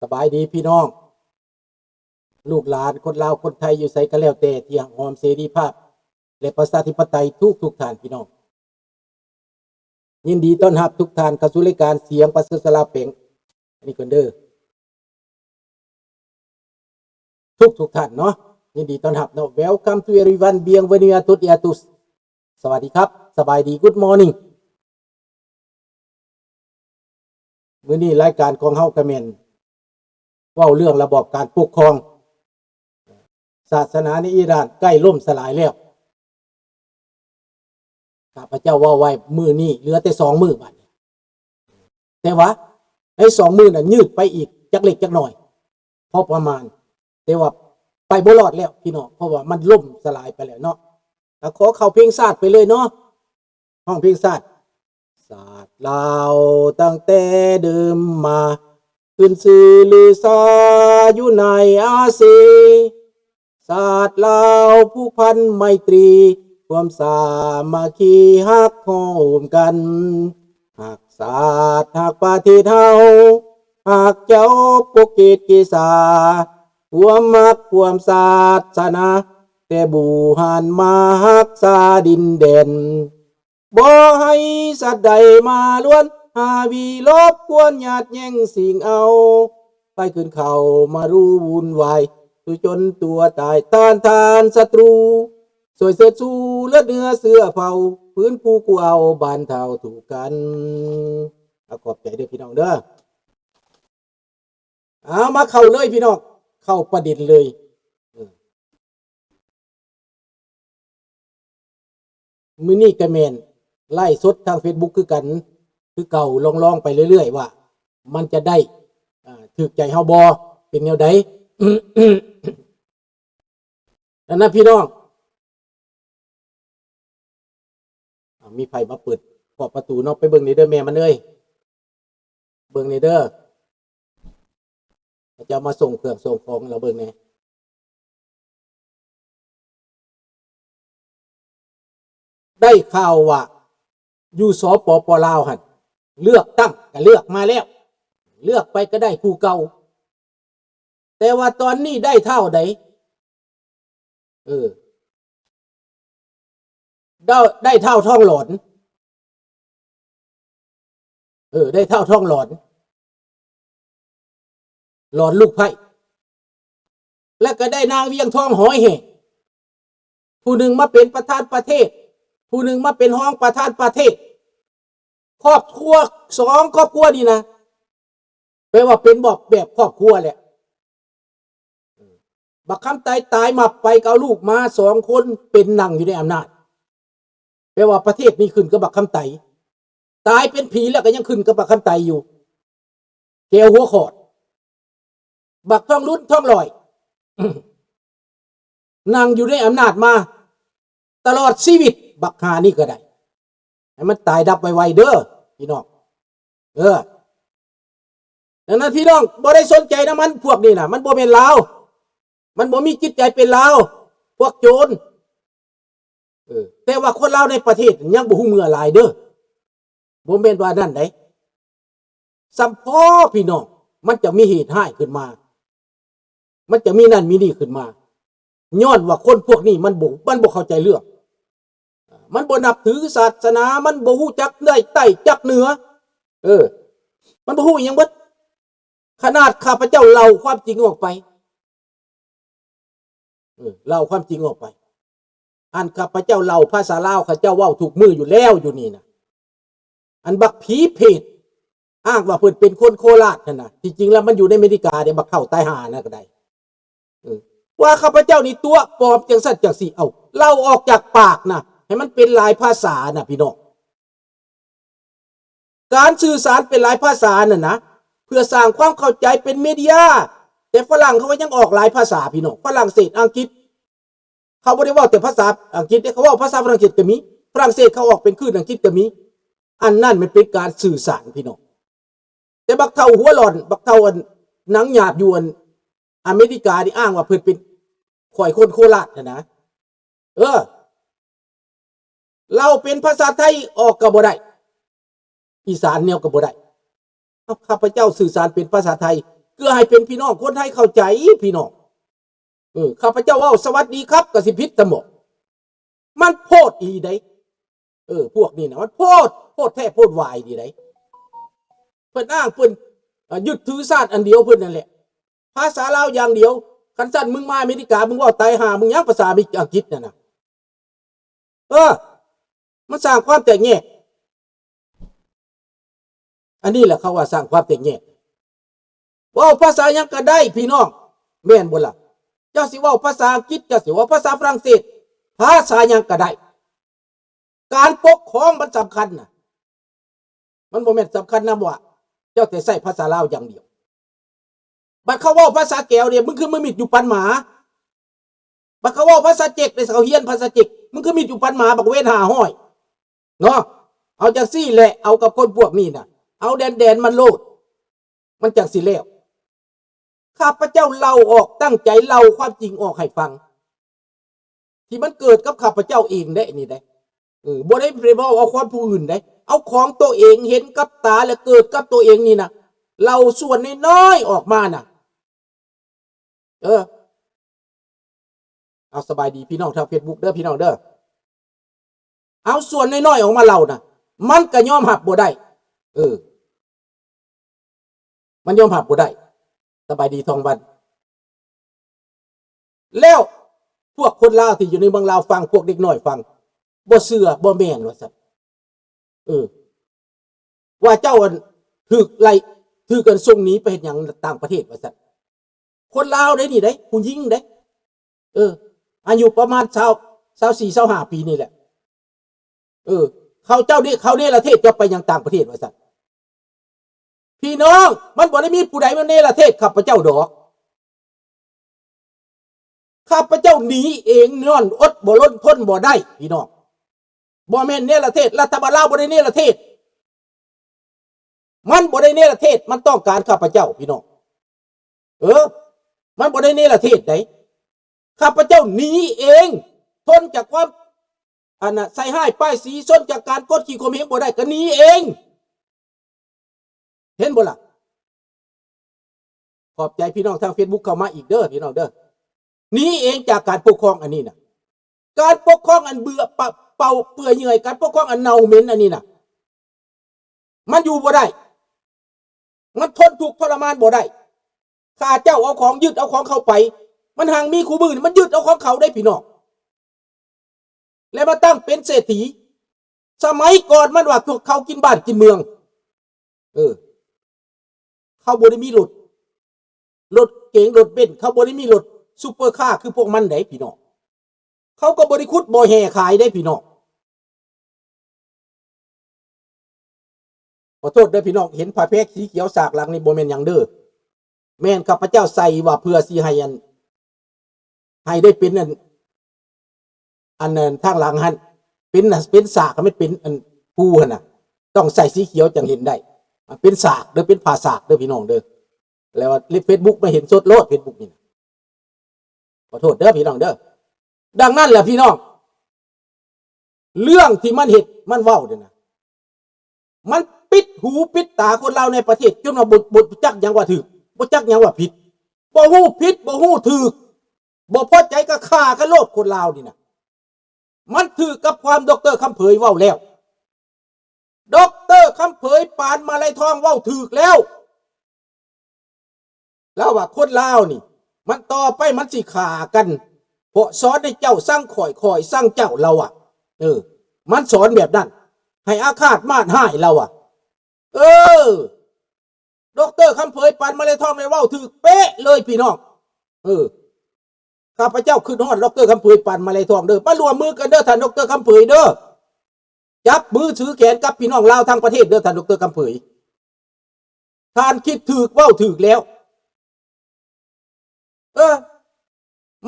สบายดีพี่น้องลูกหลานคนลาวคนไทยอยู่ไสก็แล้วแต่ที่หอมเสรีภาพและประชาธิปไตยทุกท่านพี่น้องยินดีต้อนรับทุกท่านเข้าสู่รายการเสียงประเสริฐสลาเป่งอันนี้คนเด้อทุกท่านเนาะยินดีต้อนรับเนาะ Welcome to everyone bienvenue à toutes et à tous สวัสดีครับสบายดี Good morning มื้อนี้รายการของเฮาก็แม่นเว้าเรื่องระบอบการปกครองศาสนาในอิหร่านใกล้ล่มสลายแล้วข้าพเจ้าว่าไว้มื้อนี้เหลือแต่2มื้อบัดนี้แต่ว่าไอ้2มื้อน่ะยืดไปอีกจักเล็กจักน้อยพอประมาณแต่ว่าไปบ่รอดแล้วพี่น้องเพราะว่ามันล่มสลายไปแล้วเนาะขอเข้าเพลงชาติไปเลยเนาะห้องเพลงชาติศาสตร์ลาวตั้งแต่เดิมมาขึ้นชื่อลือซาอยู่ในอาซีศาสตร์ลาวผู้พันไมตรีความสามัคคีฮักโฮมกันหากศาสตร์หากประเทศเฮาหากเจ้าปกเกตกีษาความมักความศาสนาแต่บูหันมาฮักษาดินแดนบ่ให้สัตว์ใดมาล้วนหาวีลบกวนญาติแย่งสิ่งเอาไปขึ้นเขามารู้วุ่นวายตุจนตัวตายต้านทานศัตรูสวยเสือสู้เลือดเนื้อเสื้อเผาพื้นผู้กูเอาบานเท่าถูกกันขอบใจด้วยพี่น้องเด้อเอามาเข้าเลยพี่น้องเข้าประเด็นเลยมื้อนี้ก็แม่นไล่สดทาง Facebook คือกันคือเก่าลองไปเรื่อยๆว่ามันจะได้ถูกใจเฮาบ่เป็นแนวใด นั่นนะพี่น้องมีไผมาเปิดขอบประตูเนาะไปเบิ่งนี่เด้อแม่มันเอ้ยเบิ่งนี่เด้อจะมาส่งเครื่องส่งของแล้วเบิ่งนี่ได้ข่าวว่าอยู่สปป.ลาวหั่นเลือกตั้งก็เลือกมาแล้วเลือกไปก็ได้ผู้เก่าแต่ว่าตอนนี้ได้เท่าใดได้เท่าท่องหลอนได้เท่าท่องหลอนลูกไผ่และก็ได้นางเวียงทองหอยแห่ผู้หนึ่งมาเป็นประธานประเทศผู้หนึ่งมาเป็นรองประธานประเทศครอบครัว2ครอบครัวนี่นะแปลว่าเป็นแบบครอบครัวแหละบักคำตายมาไปเอาลูกมา2คนเป็นนั่งอยู่ในอำนาจแปลว่าประเทศนี้ขึ้นกับบักคำตายเป็นผีแล้วก็ยังขึ้นกับบักคำอยู่แกวหัวขอดบักท่องรุ่นท่องลอยนั่งอยู่ในอำนาจมาตลอดชีวิตบักหานี่ก็ได้ให้มันตายดับไวๆเด้อพี่น้องดังนั้นพี่น้องบ่ได้สนใจนะมันพวกนี้นะมันบ่เป็นลาวมันบ่มีจิตใจเป็นลาวพวกโจรแต่ว่าคนลาวในประเทศยังบ่ฮู้เมื่อหลายเด้อบ่แม่นว่านั่นไดสัมพอพี่น้องมันจะมีเหตุให้ขึ้นมามันจะมีนั่นมีนี่ขึ้นมาย้อนว่าคนพวกนี้มันบ่เข้าใจเรื่องมันบ่นับถือศาสนามันบ่ฮู้จักได้ใต้จักเหนือมันบ่ฮู้อิหยังเบิดขนาดข้าพเจ้าเล่าความจริงออกไปเล่าความจริงออกไปอันข้าพเจ้าเล่าภาษาลาวข้าเจ้าเว้าถูกมืออยู่แล้วอยู่นี่นะอันบักผีเพศอ้างว่าเพิ่นเป็นคนโคราชนั่นน่ะจริงๆแล้วมันอยู่ในอเมริกาเด้บักเข้าตายหานะก็ได้ว่าข้าพเจ้านี่ตัวปลอมจังซั่นจังซี่เล่าออกจากปากนะให้มันเป็นหลายภาษานะพี่น้องการสื่อสารเป็นหลายภาษาน่ะนะเพื่อสร้างความเข้าใจเป็นมีเดียแต่ฝรั่งเขาก็ยังออกหลายภาษาพี่น้องฝรั่งเศสอังกฤษเขาบ่ได้เว้าแต่ภาษาอังกฤษเขาเว้าภาษาฝรั่งเศสก็มีฝรั่งเศสเขาออกเป็นคลื่นอังกฤษก็มีอันนั้นมันเป็นการสื่อสารพี่น้องแต่บักเฒ่าหัวหลอนบักเฒ่าหนังหยาบอยู่อเมริกาที่อ้างว่าเพิ่นเป็นข่อยคนโคราชนะเราเป็นภาษาไทยออกก็บ่ได้อีสานแนวก็บ่ได้ข้าพเจ้าสื่อสารเป็นภาษาไทย เพื่อให้เป็นพี่น้องคนไทยเข้าใจพี่น้องข้าพเจ้าว่าสวัสดีครับกสิพิษสมองมันโพดอีได้พวกนี้นะมันโพดแท้โพดวายดีได้เพิ่นอ้างเพิ่นยึดถือชาติอันเดียวเพิ่นนั่นแหละภาษาลาวอย่างเดียวคันสั้นมึงมาอเมริกามึงว่าตายหามึงยังภาษาอังกฤษน่ะนะมันสร้างความแตกแยกอันนี้แหละเขาว่าสร้างความแตกแยกว่าภาษายังก็ได้พี่น้องแม่นบ่ล่ะเจ้าสิว่าภาษาอังกฤษเจ้าสิว่าภาษาฝรั่งเศสภาษายังก็ได้การปกครองมันสำคัญนะมันบ่แม่นสำคัญนะว่าเจ้าแต่ใส่ภาษาลาวอย่างเดียวบัดเขาว่าภาษาแก้วเนี่ยมึงคือมึงมิดอยู่ปันหมาบัดเขาว่าภาษาเจ็กในเขาเฮียนภาษาเจ็กมึงคือมิดอยู่ปันหมาบักเว้นหาห้อยเนาะเอาจากซี่แหละเอากับคนพวกนี้น่ะเอาแดนมันโลดมันจากสิแล้วข้าพเจ้าเล่าออกตั้งใจเล่าความจริงออกให้ฟังที่มันเกิดกับข้าพเจ้าเองได้นี่ได้บ่ได้ไปบอกเอาความผู้อื่นได้เอาของตัวเองเห็นกับตาและเกิดกับตัวเองนี่นะเราส่วนน้อยๆออกมาน่ะเอาสบายดีพี่น้องทาง Facebook เด้อพี่น้องเด้อเอาส่วนน้อยๆออกมาเล่านะมันก็ยอมหับบ่ได้มันยอมหับบ่ได้สบายดีทองวันแล้วพวกคนลาวที่อยู่ในเมืองลาวฟังพวกเด็กน้อยฟังบ่เชื่อบ่แม่นว่าซั่นว่าเจ้าถูกไล่ถูกกันส่งหนีไปเฮ็ดหยังต่างประเทศว่าซั่นคนลาวได้นี่ได้ผู้หญิงได้อายุประมาณ24 25ปีนี่แหละเขาเจ้านี่เขาเนี่ยประเทศจะไปยังต่างประเทศว่าซั่นพี่น้องมันบ่ได้มีผู้ใดมาเนรเทศข้าพเจ้าดอกข้าพเจ้าหนีเองนอนอดบ่ล้นทนบ่ได้พี่น้องบ่แม่นเนรเทศรัฐบาลลาวบ่ได้เนรเทศมันบ่ได้เนรเทศมันต้องการข้าพเจ้าพี่น้องมันบ่ได้เนรเทศไดข้าพเจ้าหนีเองทนจากความใส่ให้ป้ายสีส้นจากการกดขี่ข่มเหงบ่ได้ก็หนีเองเห็นบ่ล่ะขอบใจพี่น้องทาง Facebook เข้ามาอีกเด้อพี่น้องเด้อนี้เองจากการปกครองอันนี้นะการปกครองอันเบื่อเป่าเปื่อยเนื่อยการปกครองอันเน่าเหม็นอันนี้นะมันอยู่บ่ได้มันทนถูกทรมานบ่ได้ข้าเจ้าเอาของยึดเอาของเขาไปมันห่างมีคู่มือมันยึดเอาของเขาได้พี่น้องแล้วมาตั้งเป็นเศรษฐีสมัยก่อนมันว่าพวกเขากินบ้านกินเมืองเขาบ่ได้มีรถเก๋งรถเบนซ์เขาบ่ได้มีรถซุปเปอร์คาร์คือพวกมันได้พี่น้องเขาก็บริคุดบ่แห่ขายได้พี่น้องขอโทษด้วยพี่น้องเห็นผ้าแพรสีเขียวสากหลังนี่บ่แม่นหยังเด้อแม่นข้าพเจ้าใส่ว่าเพื่อสิให้ได้เป็นอันนั้นทางหลังหั่นเป็นสากไม่เป็นอันผู้หั่นน่ะต้องใส่สีเขียวจังเห็นได้เป็นสากเด้อเป็นผ้าสากเด้อพี่น้องเด้อแล้วว่าเฟซบุ๊กมาเห็นสดโลดเฟซบุ๊กนี่ขอโทษเด้อพี่น้องเด้อดังนั้นแหละพี่น้องเรื่องที่มันเห็นมันเว้าเนี่ยนะมันปิดหูปิดตาคนเราในประเทศจนว่าบ่จักยังว่าถูกบ่จักยังว่าผิดบ่ฮู้ผิดบ่ฮู้ถูกบ่พอใจก็ฆ่ากันโลดคนลาวนี่นะมันถือกับความดร.คำเผยเว้าแล้วดร.คำเผยปานมาลัยทองเว้าถูกแล้วว่าคนลาวนี่มันต่อไปมันสิฆ่ากันเพราะสอนให้เจ้าสร้างข่อยสร้างเจ้าเรามันสอนแบบนั้นให้อาฆาตมาดห้ายเราดร.คำเผยปานมาลัยทองในเว้าถูกเป๊ะเลยพี่น้องข้าพเจ้าขึ้นฮอดดร.คำเผยปานมาลัยทองเด้อมารวมมือกันเด้อท่านดร.คำเผยเด้อจับมือถือแขนกับพี่น้องลาวทั้งประเทศเด้อท่านดร.คำเผยท่านคิดถูกเว้าถูกแล้ว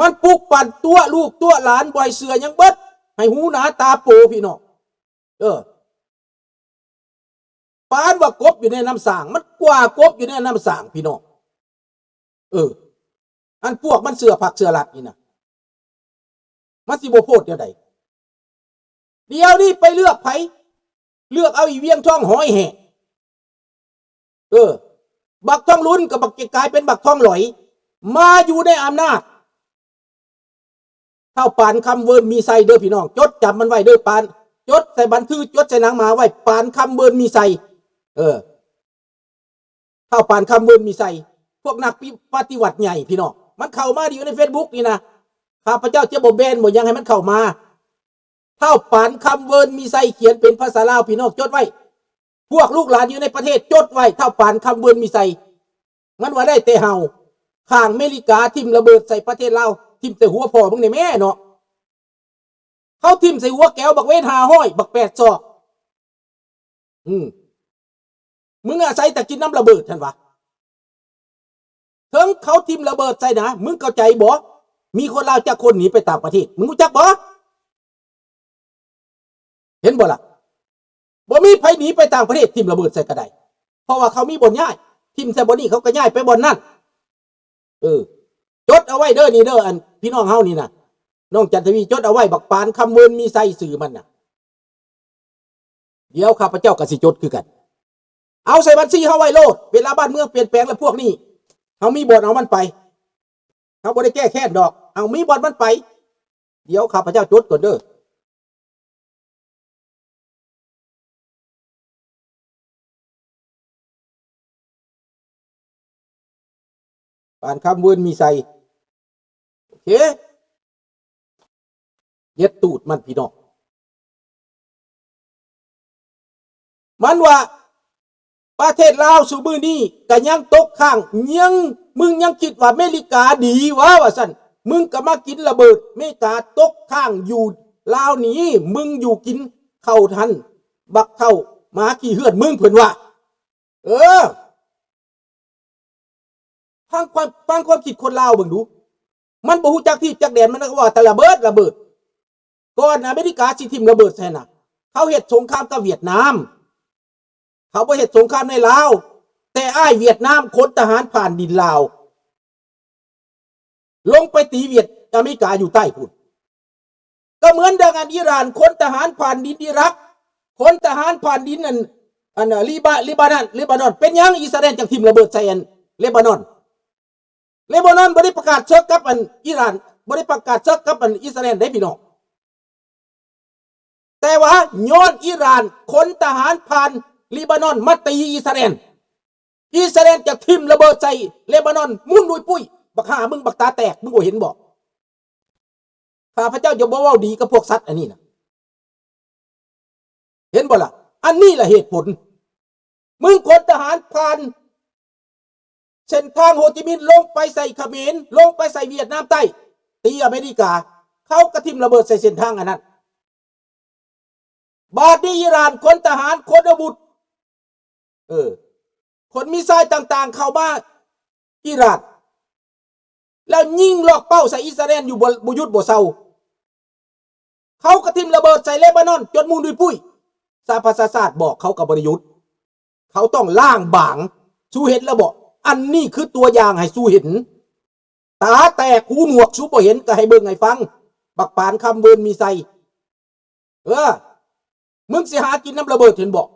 มันปลุกปั่นตัวลูกตัวหลานบ่อยเสือยังเบิดให้หูหนาตาโปพี่น้องปานว่ากบอยู่ในน้ำสางมันกว่ากบอยู่ในน้ำสางพี่น้องอันพวกมันเสือผักเสือหลัดนี่นะมันสิบ่โพดเดี๋ยวใดเดี๋ยวนี้ไปเลือกไผเลือกเอาอีเวียงช่องหอยแห่ บักท่องลุ้นกับบักเกกลายเป็นบักท่องหลอยมาอยู่ในอำนาจเท่าปานคำเวิร์นมีไซเด้อพี่น้องจดจำมันไว้เด้อปานจดใส่บันทึกจดใส่หนังมาไว้ปานคำเวิร์นมีไซเท่าปานคำเวิร์นมีไซพวกนักปฏิวัติใหญ่พี่น้องมันเข้ามาอยู่ใน Facebook นี่นะข้าพเจ้าจะบ่แบนบ่ยังให้มันเข้ามาเท่าปานคำเวิร์นมีไซเขียนเป็นภาษาลาวพี่น้องจดไว้พวกลูกหลานอยู่ในประเทศจดไว้เท่าปานคำเวิร์นมีไซมันว่าได้แต่เฮาข้างอเมริกาทิ่มระเบิดใส่ประเทศลาวทิ่มใส่หัวพ่อมึงในแม่เนาะเขาทิ่มใส่หัวแก้วบักเวน500บัก8 ศอกมึงอาศัยแต่กินน้ำระเบิดท่านวะถึงเขาทิ่มระเบิดใส่นะมึงเข้าใจบ่มีคนลาวจากคนหนีไปต่างประเทศมึงรู้จักบ่เห็นบ่ล่ะบ่มีไผหนีไปต่างประเทศทิ่มระเบิดใส่กระไดเพราะว่าเขามีบ่อนย้ายทิ่มใส่บ่อนนี้เขาก็ย้ายไปบ่อนนั่นจดเอาไว้เด้อนี่เด้ออันพี่น้องเฮานี่นะน้องจันทวีจดเอาไว้บักปานคำเวิร์นมีไซสื่อมันน่ะเดี๋ยวข้าพเจ้าก็สิจดคือกันเอาใส่บัญชีเฮาไว้โลดเวลาบ้านเมืองเปลี่ยนแปลงแล้วพวกนี้เฮามีบ่อนเอามันไปเฮาบ่ได้แก้แค้นดอกเอามีบ่อนมันไปเดี๋ยวข้าพเจ้าจดก่อนเด้อปานคำเวิร์นมีไซโอเคเย็ดตูดมันพี่น้องมันว่าประเทศลาวสู่มือนี้ก็ยังตกข้างยังมึงยังคิดว่าอเมริกาดีวะว่าสั่นมึงก็มากินระเบิดอเมริกาตกข้างอยู่ลาวนี้มึงอยู่กินเข้าทันบักเข้ามาขี้เหือดมึงเพิ่นว่าฟังความคิดคนลาวเบิ่งดูมันบ่ฮู้จักที่จักแดนมันก็ว่าแต่ระเบิดก่อนอเมริกาสิทิ่มระเบิดใส่น่ะเขาเฮ็ดสงครามกับเวียดนามเขาบ่เฮ็ดสงครามในลาวแต่อ้ายเวียดนามขนทหารผ่านดินลาวลงไปตีอเมริกาอยู่ใต้พุ่นก็เหมือนดังอันอิหร่านขนทหารผ่านดินอิรักขนทหารผ่านดินอันลิบานอนเป็นยังอิสราเอลจังทิ่มระเบิดใส่เลบานอนบ่ได้ประกาศเชิกกับอิหร่านบ่ได้ประกาศเชิกกับอิสราเอลได้พี่น้องแต่ว่าย้อนอิหร่านขนทหารผ่านลิบานอนมาตีอิสราเอลจะทิ่มระเบิดใส่เลบานอนมุ่นดุยปุ้ยบักหามึงบักตาแตกมึงบ่เห็นบ่ข้าพเจ้าจะบ่เว้าดีกับพวกสัตว์อันนี้นะเห็นบ่ล่ะอันนี้แหละเหตุผลมึงขนทหารผ่านเส้นทางโฮจิมินห์ลงไปใส่เขมรลงไปใส่เวียดนามใต้ตีอเมริกาเขากระทิ่มระเบิดใส่เส้นทางอันนั้นบาดนี้อิหร่านขนทหารขนอาวุธคนมิสไซล์ต่างๆเข้ามาอิหร่านแล้วยิงลอกเป้าใส่อิสราเอลอยู่บ่หยุดบ่เซาเขากระทิ่มระเบิดใส่เลบานอนจนมูลดุยปุ้ยสหประชาชาติบอกเขากับบริยุทธ์เขาต้องล่างบางสู้เห็นแล้วบอกอันนี้คือตัวอย่างให้สู้เห็นตาแตกหูหนวกสู้บ่เห็นก็ให้เบิ่งให้ฟังบักปานคำเวิร์นมีไซมึงสิหากินน้ำระเบิดเห็นบอก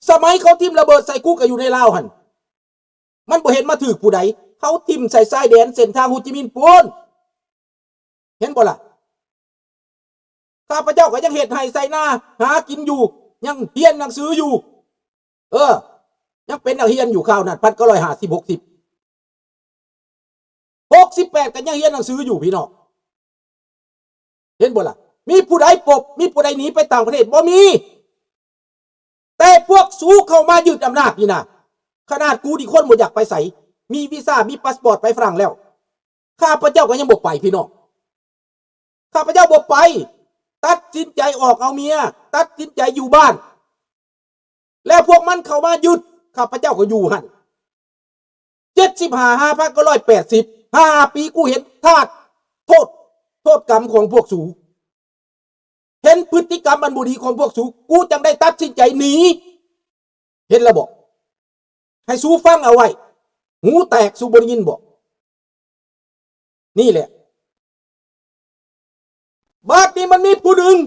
สมัยเขาทิ่มระเบิดใส่กูก็อยู่ในลาวหันมันบ่เห็นมาถือผู้ใดเขาทิ่มใส่ทรายแดนเส้นทางโฮจิมินห์ปูนเห็นบ่ล่ะข้าพเจ้าก็ยังเฮ็ดให้ใส่หน้าหากินอยู่ยังเรียนหนังสืออยู่ยังเป็นนักเรียนอยู่ข้าวนั้น1950 68ก็ยังเรียนหนังสืออยู่พี่น้องเห็นบ่ล่ะมีผู้ใดปบมีผู้ใดหนีไปต่างประเทศบ่มีแต่พวกสู้เข้ามายึดอำนาจนี่นะขนาดกูที่คนบ่อยากไปใส่มีวีซ่ามีพาสปอร์ตไปฝรั่งแล้วข้าพเจ้าก็ยังบ่ไปพี่น้องข้าพเจ้าบ่ไปตัดสินใจออกเอาเมียตัดสินใจอยู่บ้านแล้วพวกมันเข้ามายึดข้าพเจ้าก็อยู่หั่น75,580 5 ปีกูเห็นโทษกรรมของพวกสูเห็นพฤติกรรมอันบ่ดีของพวกสูกูจังได้ตัดสินใจหนีเห็นแล้วบอกให้สูฟังเอาไว้หูแตกสูบ่ได้ยินบอกนี่แหละบาดนี้มันมีผู้ดึง